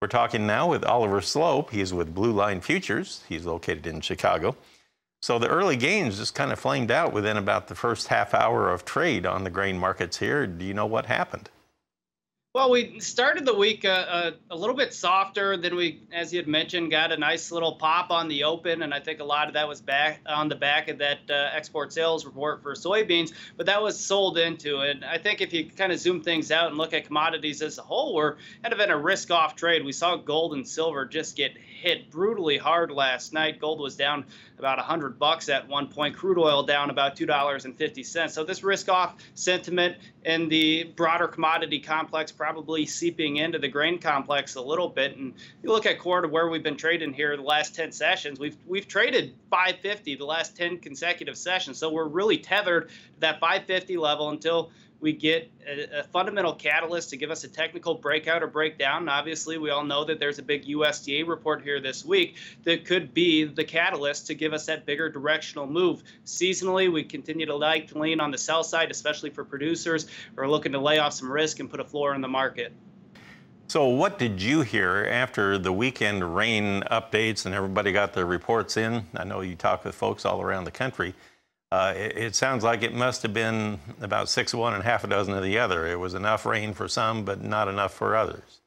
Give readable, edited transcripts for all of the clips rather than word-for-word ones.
We're talking now with Oliver Sloup. He's with Blue Line Futures. He's located in Chicago. So the early gains just kind of flamed out within about the first half hour of trade on the grain markets here. Do you know what happened? Well, we started the week a little bit softer. Then we, as you had mentioned, got a nice little pop on the open, and I think a lot of that was back on the back of that export sales report for soybeans. But that was sold into, and I think if you kind of zoom things out and look at commodities as a whole, we're kind of in a risk-off trade. We saw gold and silver just get hit brutally hard last night. Gold was down about $100 at one point. Crude oil down about $2.50. So this risk-off sentiment in the broader commodity complex probably seeping into the grain complex a little bit. And you look at core to where we've been trading here the last 10 sessions, we've traded 550 the last 10 consecutive sessions. So we're really tethered to that 550 level until we get a fundamental catalyst to give us a technical breakout or breakdown. And obviously, we all know that there's a big USDA report here this week that could be the catalyst to give us that bigger directional move. Seasonally, we continue to lean on the sell side, especially for producers who are looking to lay off some risk and put a floor in the market. So what did you hear after the weekend rain updates and everybody got their reports in? I know you talk with folks all around the country. It sounds like it must have been about 6 of one and half a dozen of the other. It was enough rain for some, but not enough for others.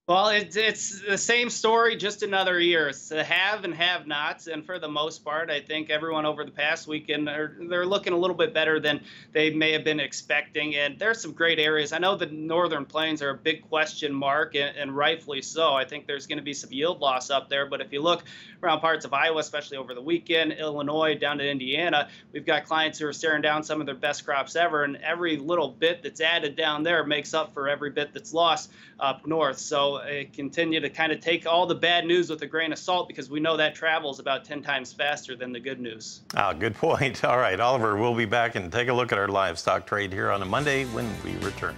Well, it's the same story, just another year. It's the have and have-nots, and for the most part, I think everyone over the past weekend, they're looking a little bit better than they may have been expecting, and there's some great areas. I know the northern plains are a big question mark, and rightfully so. I think there's going to be some yield loss up there, but if you look around parts of Iowa, especially over the weekend, Illinois, down to Indiana, we've got clients who are staring down some of their best crops ever, and every little bit that's added down there makes up for every bit that's lost up north. So continue to kind of take all the bad news with a grain of salt, because we know that travels about 10 times faster than the good news. Good point. All right, Oliver, we'll be back and take a look at our livestock trade here on a Monday when we return.